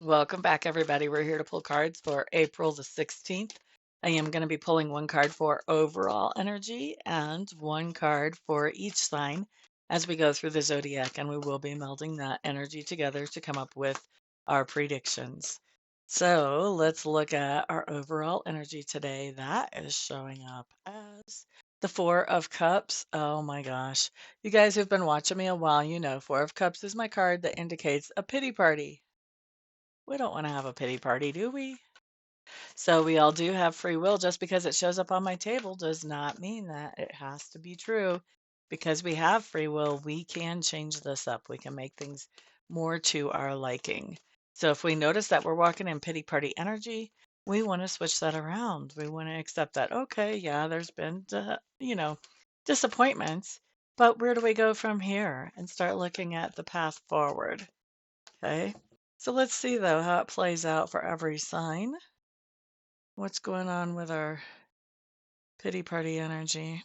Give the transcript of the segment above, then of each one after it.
Welcome back, everybody. We're here to pull cards for April the 16th. I am going to be pulling one card for overall energy and one card for each sign as we go through the zodiac, and we will be melding that energy together to come up with our predictions. So let's look at our overall energy today. That is showing up as the Four of Cups. Oh my gosh. You guys who've been watching me a while, you know Four of Cups is my card that indicates a pity party. We don't want to have a pity party, do we? So we all do have free will. Just because it shows up on my table does not mean that it has to be true. Because we have free will, we can change this up. We can make things more to our liking. So if we notice that we're walking in pity party energy, we want to switch that around. We want to accept that, okay, yeah, there's been, disappointments, but where do we go from here? And start looking at the path forward. Okay. So let's see though how it plays out for every sign. What's going on with our pity party energy?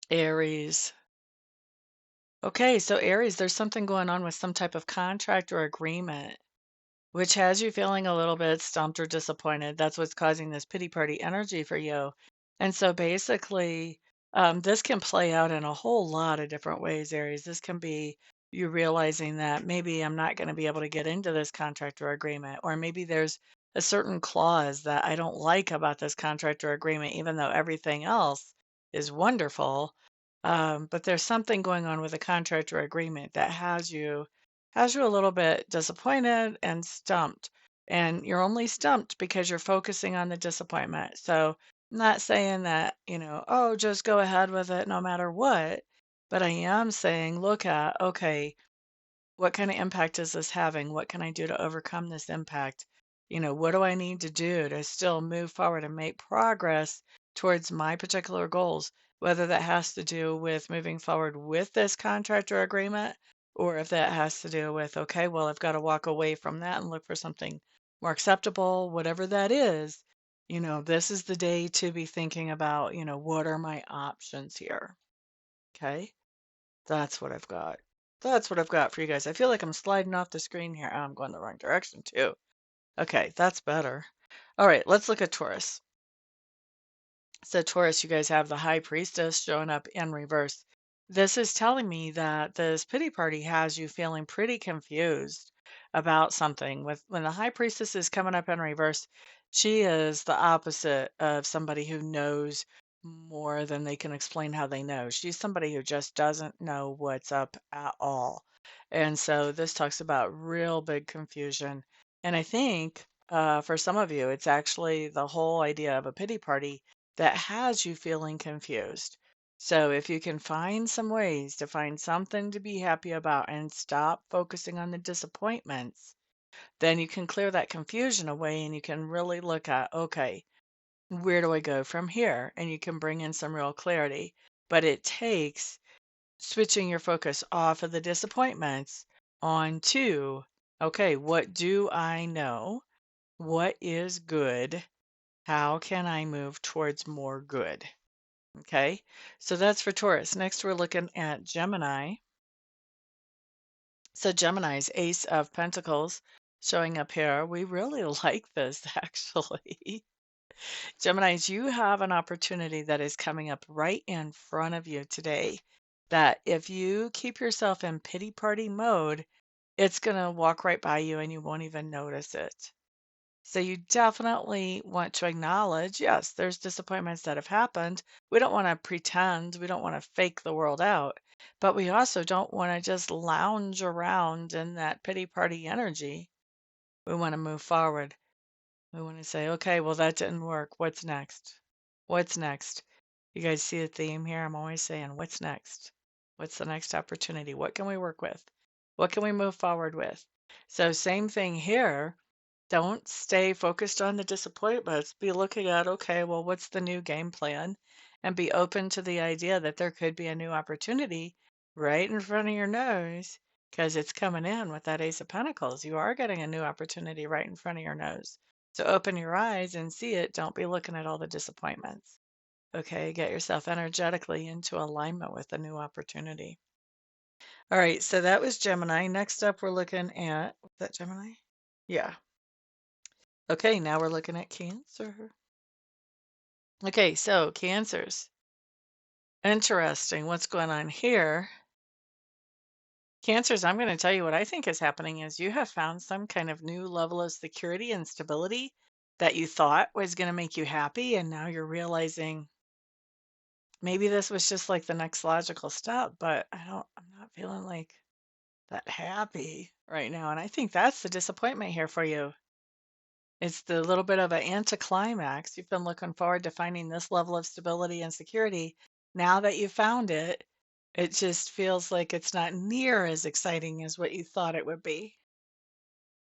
Aries. Okay, so Aries, there's something going on with some type of contract or agreement, which has you feeling a little bit stumped or disappointed. That's what's causing this pity party energy for you. And so basically, this can play out in a whole lot of different ways, Aries. This can be you realizing that maybe I'm not going to be able to get into this contract or agreement, or maybe there's a certain clause that I don't like about this contract or agreement, even though everything else is wonderful. But there's something going on with a contract or agreement that has you a little bit disappointed and stumped. And you're only stumped because you're focusing on the disappointment. So, I'm not saying that, oh, just go ahead with it no matter what. But I am saying, look at, okay, what kind of impact is this having? What can I do to overcome this impact? What do I need to do to still move forward and make progress towards my particular goals? Whether that has to do with moving forward with this contract or agreement, or if that has to do with, okay, well, I've got to walk away from that and look for something more acceptable, whatever that is. This is the day to be thinking about, what are my options here? Okay. That's what I've got. That's what I've got for you guys. I feel like I'm sliding off the screen here. Oh, I'm going the wrong direction too. Okay, that's better. All right, let's look at Taurus. So Taurus, you guys have the High Priestess showing up in reverse. This is telling me that this pity party has you feeling pretty confused about something. With when the High Priestess is coming up in reverse, she is the opposite of somebody who knows more than they can explain how they know. She's somebody who just doesn't know what's up at all. And so this talks about real big confusion. And I think for some of you, it's actually the whole idea of a pity party that has you feeling confused. So if you can find some ways to find something to be happy about and stop focusing on the disappointments, then you can clear that confusion away and you can really look at, okay, where do I go from here? And you can bring in some real clarity. But it takes switching your focus off of the disappointments onto, okay, what do I know? What is good? How can I move towards more good? Okay, so that's for Taurus. Next, we're looking at Gemini. So Gemini's Ace of Pentacles showing up here. We really like this, actually. Geminis, you have an opportunity that is coming up right in front of you today that if you keep yourself in pity party mode, it's going to walk right by you and you won't even notice it. So you definitely want to acknowledge, yes, there's disappointments that have happened. We don't want to pretend, we don't want to fake the world out, but we also don't want to just lounge around in that pity party energy. We want to move forward. We want to say, okay, well, that didn't work. What's next? What's next? You guys see the theme here? I'm always saying, what's next? What's the next opportunity? What can we work with? What can we move forward with? So, same thing here. Don't stay focused on the disappointments. Be looking at, okay, well, what's the new game plan? And be open to the idea that there could be a new opportunity right in front of your nose because it's coming in with that Ace of Pentacles. You are getting a new opportunity right in front of your nose. So open your eyes and see it. Don't be looking at all the disappointments. Okay, get yourself energetically into alignment with the new opportunity. All right, so that was Gemini. Next up, we're looking at, was that Gemini? Yeah. Okay, now we're looking at Cancer. Okay, so Cancers. Interesting. What's going on here? Cancers, I'm going to tell you what I think is happening is you have found some kind of new level of security and stability that you thought was going to make you happy, and now you're realizing maybe this was just like the next logical step, but I'm not feeling like that happy right now. And I think that's the disappointment here for you. It's the little bit of an anticlimax. You've been looking forward to finding this level of stability and security. Now that you found it, it just feels like it's not near as exciting as what you thought it would be.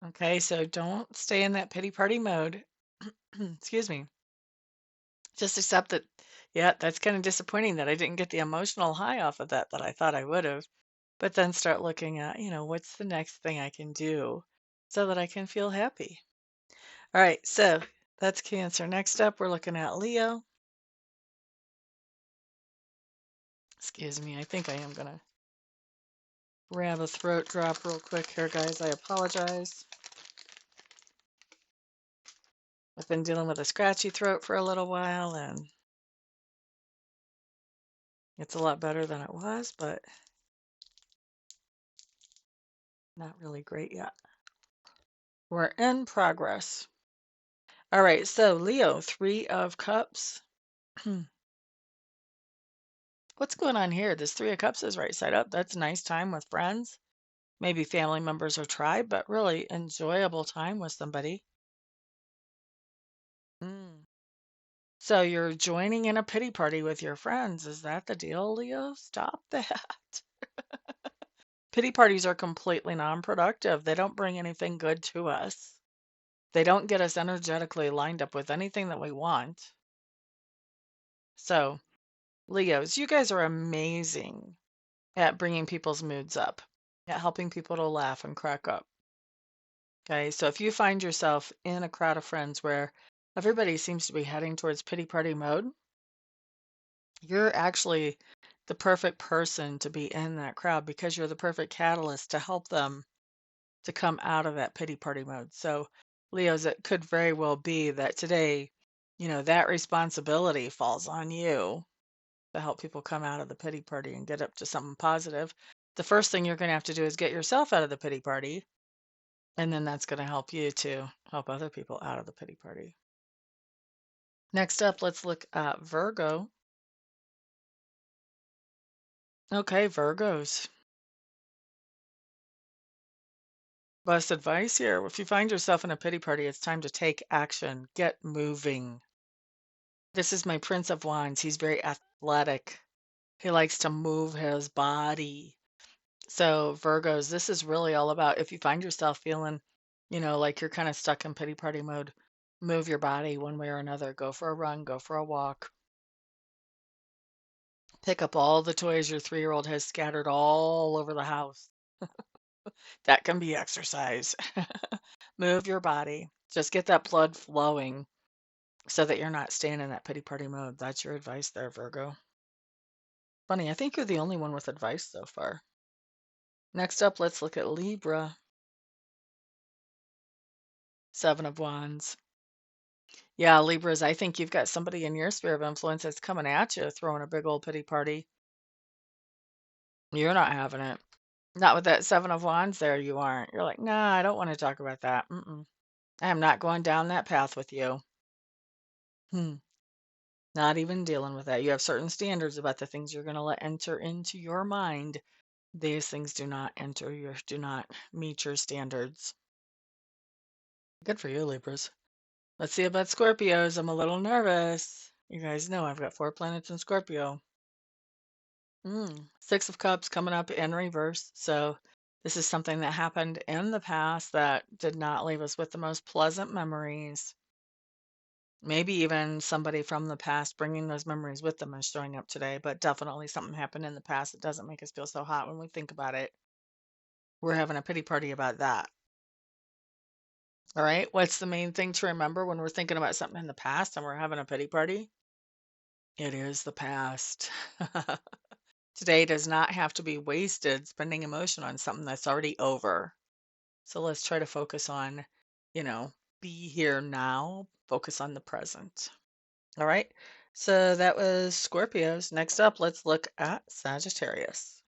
Okay, so don't stay in that pity party mode. Excuse me. Just accept that, yeah, that's kind of disappointing that I didn't get the emotional high off of that I thought I would have. But then start looking at, what's the next thing I can do so that I can feel happy. All right, so that's Cancer. Next up, we're looking at Leo. Excuse me, I think I am going to grab a throat drop real quick here, guys. I apologize. I've been dealing with a scratchy throat for a little while, and it's a lot better than it was, but not really great yet. We're in progress. All right, so Leo, 3 of Cups. What's going on here? This 3 of Cups is right side up. That's nice time with friends, maybe family members or tribe, but really enjoyable time with somebody. Mm. So you're joining in a pity party with your friends. Is that the deal, Leo? Stop that. Pity parties are completely non-productive. They don't bring anything good to us. They don't get us energetically lined up with anything that we want. So, Leos, you guys are amazing at bringing people's moods up, at helping people to laugh and crack up. Okay, so if you find yourself in a crowd of friends where everybody seems to be heading towards pity party mode, you're actually the perfect person to be in that crowd because you're the perfect catalyst to help them to come out of that pity party mode. So, Leos, it could very well be that today, that responsibility falls on you to help people come out of the pity party and get up to something positive. The first thing you're going to have to do is get yourself out of the pity party. And then that's going to help you to help other people out of the pity party. Next up, let's look at Virgo. Okay, Virgos. Best advice here. If you find yourself in a pity party, it's time to take action. Get moving. This is my Prince of Wands. He's very athletic. He likes to move his body. So, Virgos, this is really all about if you find yourself feeling, like you're kind of stuck in pity party mode, move your body one way or another. Go for a run, go for a walk. Pick up all the toys your 3-year-old has scattered all over the house. That can be exercise. Move your body. Just get that blood flowing so that you're not staying in that pity party mode. That's your advice there, Virgo. Funny, I think you're the only one with advice so far. Next up, let's look at Libra. 7 of Wands. Yeah, Libras, I think you've got somebody in your sphere of influence that's coming at you, throwing a big old pity party. You're not having it. Not with that 7 of Wands there, you aren't. You're like, nah, I don't want to talk about that. I am not going down that path with you. Hmm. Not even dealing with that. You have certain standards about the things you're going to let enter into your mind. These things do not meet your standards. Good for you, Libras. Let's see about Scorpios. I'm a little nervous. You guys know I've got 4 planets in Scorpio. 6 of Cups coming up in reverse. So this is something that happened in the past that did not leave us with the most pleasant memories. Maybe even somebody from the past bringing those memories with them and showing up today, but definitely something happened in the past that doesn't make us feel so hot when we think about it. We're having a pity party about that. All right. What's the main thing to remember when we're thinking about something in the past and we're having a pity party? It is the past. Today does not have to be wasted spending emotion on something that's already over. So let's try to focus on, you know, be here now, focus on the present. All right. So that was Scorpios. Next up, let's look at Sagittarius.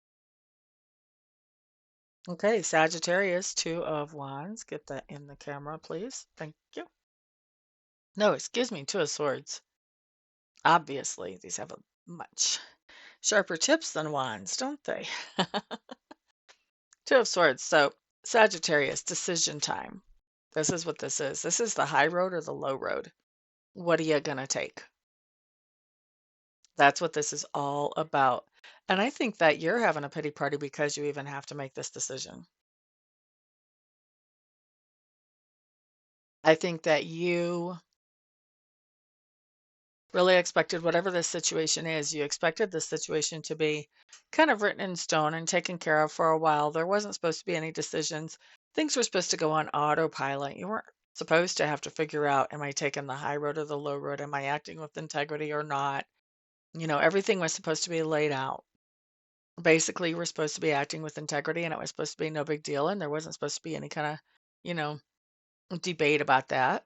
Okay, Sagittarius, Two of Wands. Get that in the camera, please. Thank you. No, excuse me, Two of Swords. Obviously, these have a much sharper tips than wands, don't they? Two of Swords. So, Sagittarius, decision time. This is what this is. This is the high road or the low road. What are you going to take? That's what this is all about. And I think that you're having a pity party because you even have to make this decision. I think that you really expected whatever this situation is, you expected this situation to be kind of written in stone and taken care of for a while. There wasn't supposed to be any decisions. Things were supposed to go on autopilot. You weren't supposed to have to figure out, am I taking the high road or the low road? Am I acting with integrity or not? Everything was supposed to be laid out. Basically, you were supposed to be acting with integrity and it was supposed to be no big deal. And there wasn't supposed to be any kind of, you know, debate about that.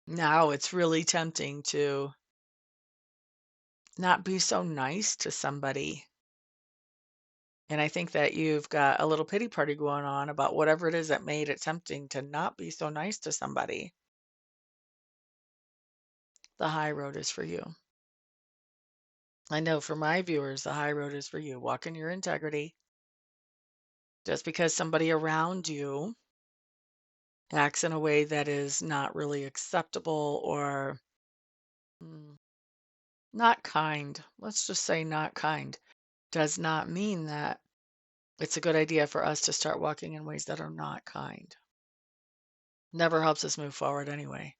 Now it's really tempting to not be so nice to somebody. And I think that you've got a little pity party going on about whatever it is that made it tempting to not be so nice to somebody. The high road is for you. I know for my viewers, the high road is for you. Walk in your integrity. Just because somebody around you acts in a way that is not really acceptable or mm, not kind, let's just say not kind, does not mean that it's a good idea for us to start walking in ways that are not kind. Never helps us move forward anyway.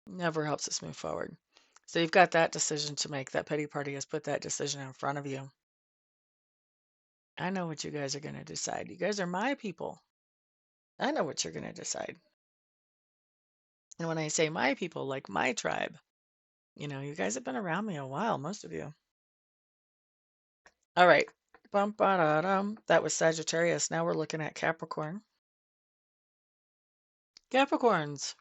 Never helps us move forward. So you've got that decision to make. That pity party has put that decision in front of you. I know what you guys are going to decide. You guys are my people. I know what you're going to decide. And when I say my people, like my tribe, you guys have been around me a while, most of you. All right. Bum, ba-da-dum. That was Sagittarius. Now we're looking at Capricorn. Capricorns,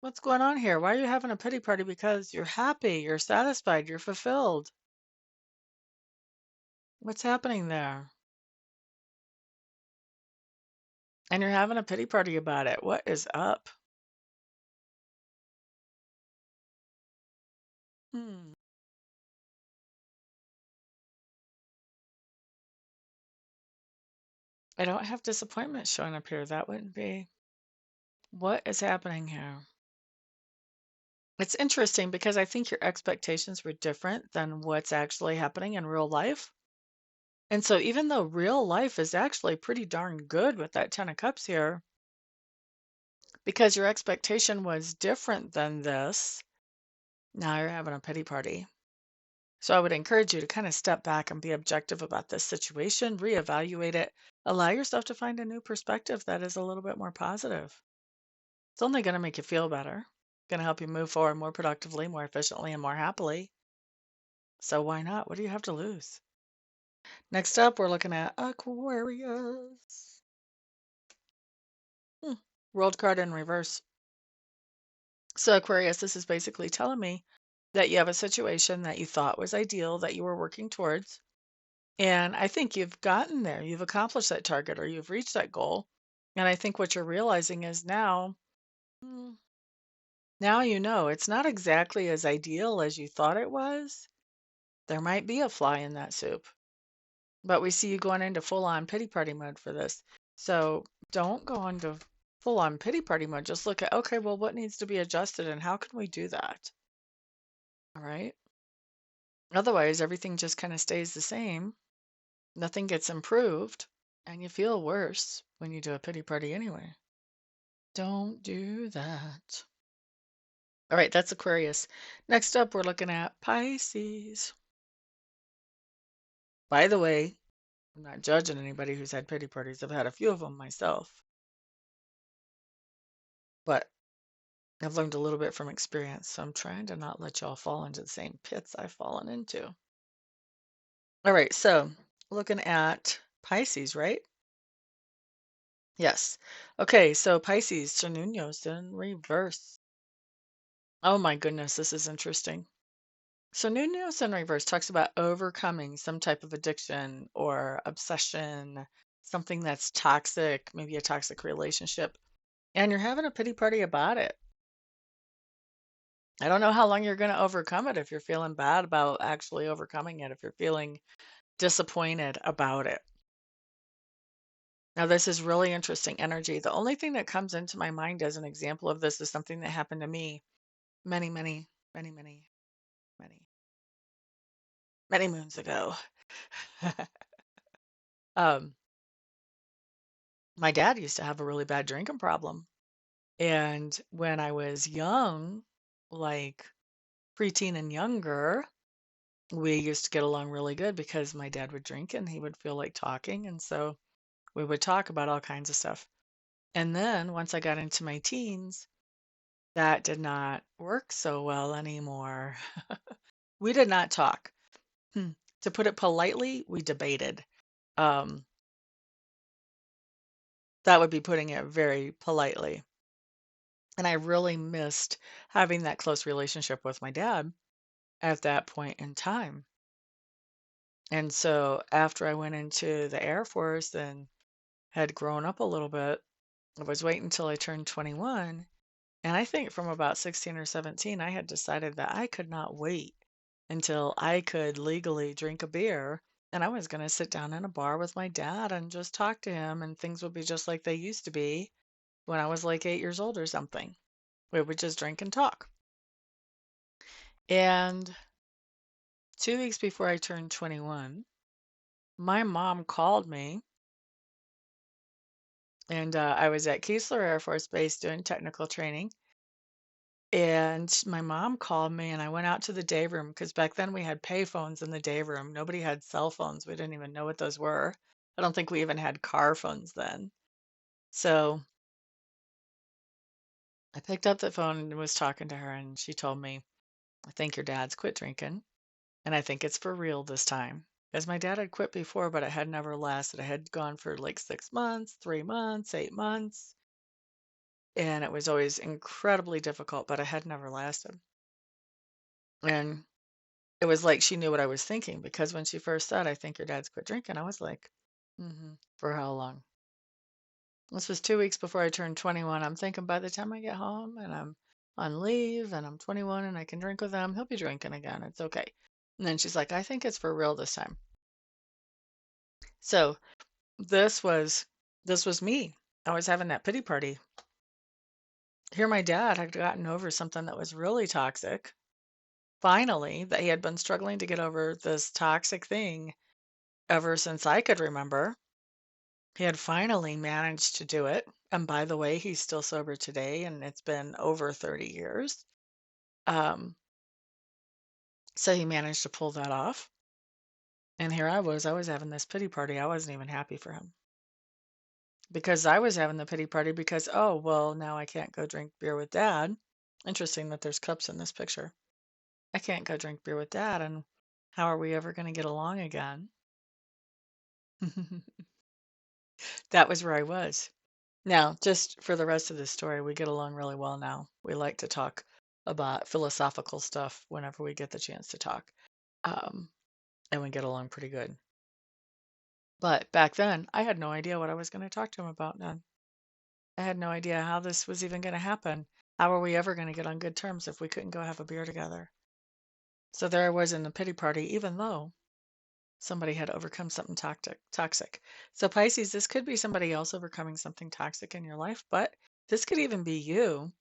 what's going on here? Why are you having a pity party? Because you're happy, you're satisfied, you're fulfilled. What's happening there? And you're having a pity party about it. What is up? Hmm. I don't have disappointment showing up here. That wouldn't be. What is happening here? It's interesting because I think your expectations were different than what's actually happening in real life. And so even though real life is actually pretty darn good with that 10 of cups here, because your expectation was different than this, now you're having a pity party. So I would encourage you to kind of step back and be objective about this situation, reevaluate it, allow yourself to find a new perspective that is a little bit more positive. It's only going to make you feel better, going to help you move forward more productively, more efficiently, and more happily. So why not? What do you have to lose? Next up, we're looking at Aquarius. Hmm. World card in reverse. So Aquarius, this is basically telling me that you have a situation that you thought was ideal that you were working towards. And I think you've gotten there. You've accomplished that target or you've reached that goal. And I think what you're realizing is mm, now it's not exactly as ideal as you thought it was. There might be a fly in that soup, but we see you going into full on pity party mode for this. So don't go into full on pity party mode. Just look at, okay, well, what needs to be adjusted and how can we do that? All right. Otherwise, everything just kind of stays the same. Nothing gets improved, and you feel worse when you do a pity party anyway. Don't do that. All right, that's Aquarius. Next up, we're looking at Pisces. By the way, I'm not judging anybody who's had pity parties. I've had a few of them myself. But I've learned a little bit from experience, so I'm trying to not let y'all fall into the same pits I've fallen into. All right, so looking at Pisces, right? Yes. Okay, so Pisces, Niños in reverse. Oh my goodness, this is interesting. So Niños in reverse talks about overcoming some type of addiction or obsession, something that's toxic, maybe a toxic relationship, and you're having a pity party about it. I don't know how long you're going to overcome it if you're feeling bad about actually overcoming it, if you're feeling disappointed about it. Now, this is really interesting energy. The only thing that comes into my mind as an example of this is something that happened to me many, many, many, many, many, many moons ago. um, my dad used to have a really bad drinking problem. And when I was young, like preteen and younger, we used to get along really good because my dad would drink and he would feel like talking. And so we would talk about all kinds of stuff. And then once I got into my teens, that did not work so well anymore. We did not talk. Hmm. To put it politely, we debated. Um, that would be putting it very politely. And I really missed having that close relationship with my dad at that point in time. And so after I went into the Air Force and had grown up a little bit, I was waiting until I turned 21. And I think from about 16 or 17, I had decided that I could not wait until I could legally drink a beer. And I was going to sit down in a bar with my dad and just talk to him, and things would be just like they used to be when I was like 8 years old or something. We would just drink and talk. And 2 weeks before I turned 21, my mom called me, and I was at Keesler Air Force Base doing technical training. And my mom called me, and I went out to the day room because back then we had pay phones in the day room. Nobody had cell phones. We didn't even know what those were. I don't think we even had car phones then. So I picked up the phone and was talking to her, and she told me, I think your dad's quit drinking, and I think it's for real this time. Because my dad had quit before, but it had never lasted. It had gone for like 6 months, 3 months, 8 months, and it was always incredibly difficult, but it had never lasted. And it was like she knew what I was thinking because when she first said, "I think your dad's quit drinking," I was like, for how long?" This was 2 weeks before I turned 21. I'm thinking by the time I get home and I'm on leave and I'm 21 and I can drink with him, he'll be drinking again. It's okay. And then she's like, "I think it's for real this time." So this was this was me. I was having that pity party. Here my dad had gotten over something that was really toxic. Finally, that he had been struggling to get over this toxic thing ever since I could remember. He had finally managed to do it. And by the way, he's still sober today, and it's been over 30 years. Um, so he managed to pull that off. And here I was having this pity party. I wasn't even happy for him because I was having the pity party because, oh, well, now I can't go drink beer with dad. Interesting that there's cups in this picture. I can't go drink beer with dad. And how are we ever going to get along again? That was where I was. Now, just for the rest of the story, we get along really well now. We like to talk about philosophical stuff whenever we get the chance to talk. Um, and we get along pretty good. But back then, I had no idea what I was going to talk to him about. None. I had no idea how this was even going to happen. How were we ever going to get on good terms if we couldn't go have a beer together? So there I was in the pity party, even though somebody had overcome something toxic. So Pisces, this could be somebody else overcoming something toxic in your life, but this could even be you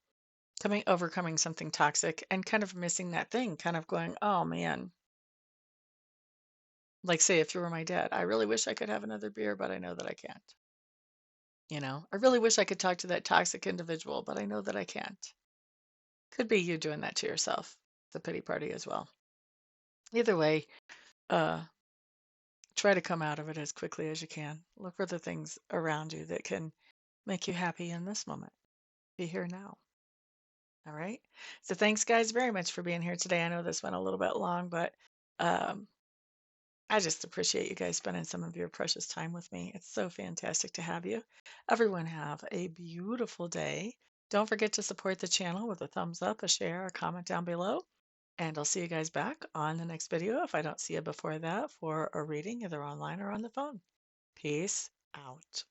overcoming something toxic and kind of missing that thing, kind of going, "Oh man." Like say if you were my dad, I really wish I could have another beer, but I know that I can't. I really wish I could talk to that toxic individual, but I know that I can't. Could be you doing that to yourself. The pity party as well. Either way, uh try to come out of it as quickly as you can. Look for the things around you that can make you happy in this moment. Be here now. All right. So thanks, guys, very much for being here today. I know this went a little bit long, but um, I just appreciate you guys spending some of your precious time with me. It's so fantastic to have you. Everyone, have a beautiful day. Don't forget to support the channel with a thumbs up, a share, a comment down below. And I'll see you guys back on the next video if I don't see you before that for a reading, either online or on the phone. Peace out.